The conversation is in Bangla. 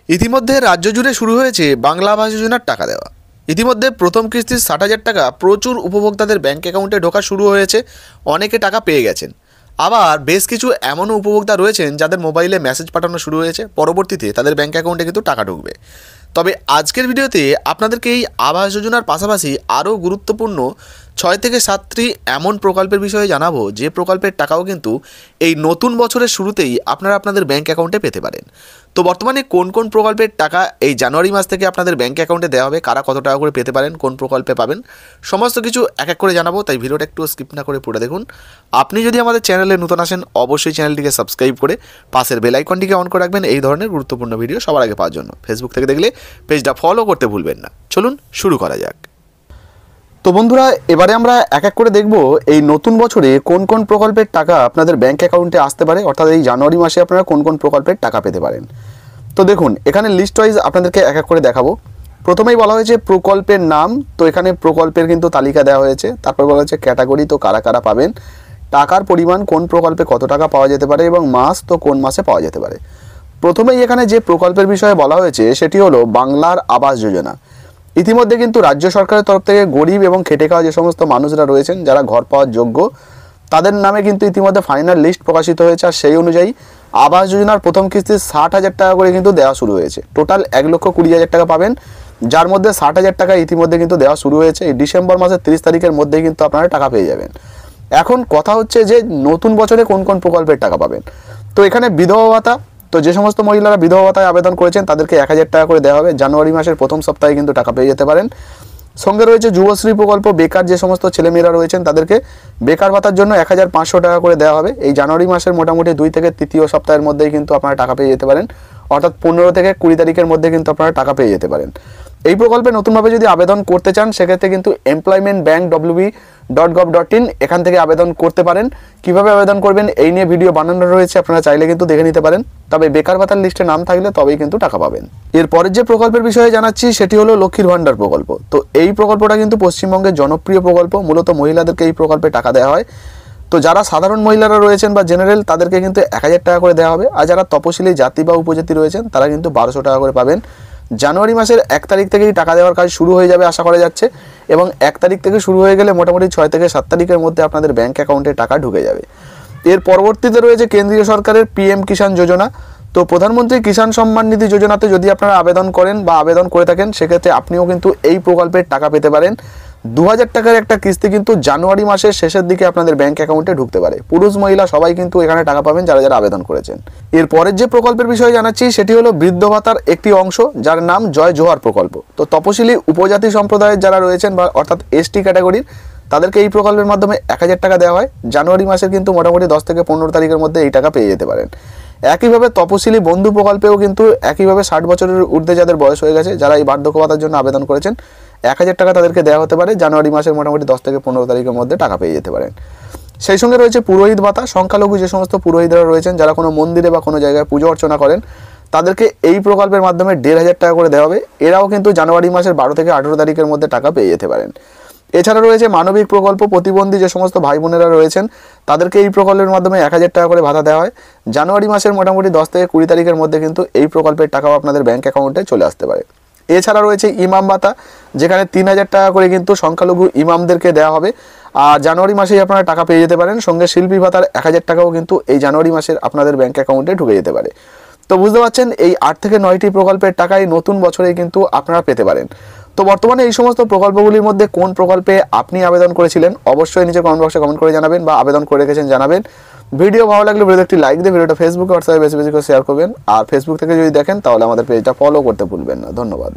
ইতিমধ্যে রাজ্য জুড়ে শুরু হয়েছে বাংলা আবাস যোজনার টাকা দেওয়া। ইতিমধ্যে প্রথম কিস্তির ৬০,০০০ টাকা প্রচুর উপভোক্তাদের ব্যাঙ্ক অ্যাকাউন্টে ঢোকা শুরু হয়েছে। অনেকে টাকা পেয়ে গেছেন। আবার বেশ কিছু এমনও উপভোক্তা রয়েছেন যাদের মোবাইলে মেসেজ পাঠানো শুরু হয়েছে, পরবর্তীতে তাদের ব্যাঙ্ক অ্যাকাউন্টে কিন্তু টাকা ঢুকবে। তবে আজকের ভিডিওতে আপনাদেরকে এই আবাস যোজনার পাশাপাশি আরও গুরুত্বপূর্ণ ৬ থেকে ৭টি এমন প্রকল্পের বিষয়ে জানাবো, যে প্রকল্পের টাকাও কিন্তু এই নতুন বছরের শুরুতেই আপনারা আপনাদের ব্যাঙ্ক অ্যাকাউন্টে পেতে পারেন। তো বর্তমানে কোন কোন প্রকল্পের টাকা এই জানুয়ারি মাস থেকে আপনাদের ব্যাঙ্ক অ্যাকাউন্টে দেওয়া হবে, কারা কত টাকা করে পেতে পারেন, কোন প্রকল্পে পাবেন, সমস্ত কিছু এক এক করে জানাবো। তাই ভিডিওটা একটু স্কিপ না করে পুরো দেখুন। আপনি যদি আমাদের চ্যানেলে নতুন আসেন, অবশ্যই চ্যানেলটিকে সাবস্ক্রাইব করে পাশের বেল আইকনটিকে অন করে রাখবেন এই ধরনের গুরুত্বপূর্ণ ভিডিও সবার আগে পাওয়ার জন্য। ফেসবুক থেকে দেখলে পেজটা ফলো করতে ভুলবেন না। চলুন শুরু করা যাক। তো বন্ধুরা, এবারে আমরা এক এক করে দেখব এই নতুন বছরে কোন কোন প্রকল্পের টাকা আপনাদের ব্যাঙ্ক অ্যাকাউন্টে আসতে পারে, অর্থাৎ এই জানুয়ারি মাসে আপনারা কোন কোন প্রকল্পের টাকা পেতে পারেন। তো দেখুন, এখানে লিস্ট ওয়াইজ আপনাদেরকে এক এক করে দেখাবো। প্রথমেই বলা হয়েছে প্রকল্পের নাম। তো এখানে প্রকল্পের কিন্তু তালিকা দেওয়া হয়েছে। তারপর বলা হয়েছে ক্যাটাগরি, তো কারা কারা পাবেন, টাকার পরিমাণ, কোন প্রকল্পে কত টাকা পাওয়া যেতে পারে, এবং মাস, তো কোন মাসে পাওয়া যেতে পারে। প্রথমেই এখানে যে প্রকল্পের বিষয়ে বলা হয়েছে সেটি হলো বাংলার আবাস যোজনা। ইতিমধ্যে কিন্তু রাজ্য সরকারের তরফ থেকে গরিব এবং খেটে খাওয়া যে সমস্ত মানুষরা রয়েছেন, যারা ঘর পাওয়ার যোগ্য, তাদের নামে কিন্তু ইতিমধ্যে ফাইনাল লিস্ট প্রকাশিত হয়েছে। আর সেই অনুযায়ী আবাস যোজনার প্রথম কিস্তি ৬০,০০০ টাকা করে কিন্তু দেওয়া শুরু হয়েছে। টোটাল ১,২০,০০০ টাকা পাবেন, যার মধ্যে ৬০,০০০ টাকা ইতিমধ্যে কিন্তু দেওয়া শুরু হয়েছে। এই ডিসেম্বর মাসের ৩০ তারিখের মধ্যেই কিন্তু আপনারা টাকা পেয়ে যাবেন। এখন কথা হচ্ছে যে নতুন বছরে কোন কোন প্রকল্পের টাকা পাবেন। তো এখানে বিধবা ভাতা, তো যে সমস্ত মহিলারা বিধবা ভাতায় আবেদন করেছেন তাদেরকে ১,০০০ টাকা করে দেওয়া হবে। জানুয়ারি মাসের প্রথম সপ্তাহে কিন্তু টাকা পেয়ে যেতে পারেন। সঙ্গে রয়েছে যুবশ্রী প্রকল্প। বেকার যে সমস্ত ছেলেমেয়েরা রয়েছেন তাদেরকে বেকার ভাতার জন্য ১,৫০০ টাকা করে দেওয়া হবে। এই জানুয়ারি মাসের মোটামুটি ২ থেকে তৃতীয় সপ্তাহের মধ্যেই কিন্তু আপনারা টাকা পেয়ে যেতে পারেন, অর্থাৎ ১৫ থেকে ২০ তারিখের মধ্যে কিন্তু আপনারা টাকা পেয়ে যেতে পারেন। এই প্রকল্পে নতুনভাবে যদি আবেদন করতে চান, সেক্ষেত্রে কিন্তু employmentbank.wb.gov.in এখান থেকে আবেদন করতে পারেন। কিভাবে আবেদন করবেন এই নিয়ে ভিডিও বানানো রয়েছে, আপনারা চাইলে কিন্তু দেখে নিতে পারেন। তবে বেকার ভাতার লিস্টে নাম থাকলে তবেই কিন্তু টাকা পাবেন। এরপরের যে প্রকল্পের বিষয়ে জানাচ্ছি সেটি হলো লক্ষ্মীর ভাণ্ডার প্রকল্প। তো এই প্রকল্পটা কিন্তু পশ্চিমবঙ্গের জনপ্রিয় প্রকল্প। মূলত মহিলাদেরকে এই প্রকল্পে টাকা দেওয়া হয়। তো যারা সাধারণ মহিলারা রয়েছেন বা জেনারেল, তাদেরকে কিন্তু ১,০০০ টাকা করে দেওয়া হবে। আর যারা তপশিলি জাতি বা উপজাতি রয়েছেন তারা কিন্তু ১,২০০ টাকা করে পাবেন। জানুয়ারি মাসের ১ তারিখ থেকেই টাকা দেওয়ার কাজ শুরু হয়ে যাবে আশা করা যাচ্ছে, এবং ১ তারিখ থেকে শুরু হয়ে গেলে মোটামুটি ৬ থেকে ৭ তারিখের মধ্যে আপনাদের ব্যাঙ্ক অ্যাকাউন্টে টাকা ঢুকে যাবে। এর পরবর্তীতে রয়েছে কেন্দ্রীয় সরকারের PM কিষাণ যোজনা। তো প্রধানমন্ত্রী কিষাণ সম্মান নিধি যোজনাতে যদি আপনারা আবেদন করেন বা আবেদন করে থাকেন, সেক্ষেত্রে আপনিও কিন্তু এই প্রকল্পের টাকা পেতে পারেন। ২,০০০ টাকার একটা কিস্তি কিন্তু জানুয়ারি মাসের শেষের দিকে আপনাদের ব্যাঙ্ক অ্যাকাউন্টে ঢুকতে পারে। পুরুষ মহিলা সবাই কিন্তু এখানে টাকা পাবেন, যারা যারা আবেদন করেছেন। এরপরের যে প্রকল্পের বিষয়ে জানাচ্ছি সেটি হলো বৃদ্ধ ভাতার একটি অংশ, যার নাম জয় জোহার প্রকল্প। তো তপশিলি উপজাতি সম্প্রদায়ের যারা রয়েছেন বা অর্থাৎ ST ক্যাটাগরির, তাদেরকে এই প্রকল্পের মাধ্যমে ১,০০০ টাকা দেওয়া হয়। জানুয়ারি মাসের কিন্তু মোটামুটি ১০ থেকে ১৫ তারিখের মধ্যে এই টাকা পেয়ে যেতে পারেন। একইভাবে তপশিলি বন্ধু প্রকল্পেও কিন্তু একইভাবে ৬০ বছরের ঊর্ধ্বে যাদের বয়স হয়ে গেছে, যারা এই বার্ধক্য ভাতার জন্য আবেদন করেছেন, ১,০০০ টাকা তাদেরকে দেওয়া হতে পারে। জানুয়ারি মাসের মোটামুটি ১০ থেকে ১৫ তারিখের মধ্যে টাকা পেয়ে যেতে পারেন। সেই সঙ্গে রয়েছে পুরোহিত ভাতা। সংখ্যালঘু যে সমস্ত পুরোহিতরা রয়েছেন, যারা কোনো মন্দিরে বা কোনো জায়গায় পুজো অর্চনা করেন, তাদেরকে এই প্রকল্পের মাধ্যমে ১,৫০০ টাকা করে দেওয়া হবে। এরাও কিন্তু জানুয়ারি মাসের ১২ থেকে ১৮ তারিখের মধ্যে টাকা পেয়ে যেতে পারেন। এছাড়া রয়েছে মানবিক প্রকল্প। প্রতিবন্ধী যে সমস্ত ভাই বোনেরা রয়েছেন, তাদেরকে এই প্রকল্পের মাধ্যমে ১,০০০ টাকা করে ভাতা দেওয়া হয়। জানুয়ারি মাসের মোটামুটি 10 থেকে ২০ তারিখের মধ্যে কিন্তু এই প্রকল্পের টাকাও আপনাদের ব্যাঙ্ক অ্যাকাউন্টে চলে আসতে পারে। এছাড়া রয়েছে ইমাম ভাতা, যেখানে ৩,০০০ টাকা করে কিন্তু সংখ্যালঘু ইমামদেরকে দেওয়া হবে। আর জানুয়ারি মাসেই আপনারা টাকা পেয়ে যেতে পারেন। সঙ্গে শিল্পী ভাতার ১,০০০ টাকাও কিন্তু এই জানুয়ারি মাসের আপনাদের ব্যাঙ্ক অ্যাকাউন্টে ঢুকে যেতে পারে। তো বুঝতে পারছেন, এই ৮ থেকে ৯টি প্রকল্পের টাকাই নতুন বছরে কিন্তু আপনারা পেতে পারেন। তো বর্তমানে এই সমস্ত প্রকল্পগুলির মধ্যে কোন প্রকল্পে আপনি আবেদন করেছিলেন, অবশ্যই নিচে কমেন্ট বক্সে কমেন্ট করে জানাবেন, বা আবেদন করে রেখেছেন জানাবেন। ভিডিও ভালো লাগলে ভিডিওতে একটি লাইক দিয়ে ভিডিওটা ফেসবুকে হোয়াটসঅ্যাপে বেশি বেশি করে শেয়ার করবেন। আর ফেসবুক থেকে যদি দেখেন তাহলে আমাদের পেজটা ফলো করতে ভুলবেন না। ধন্যবাদ।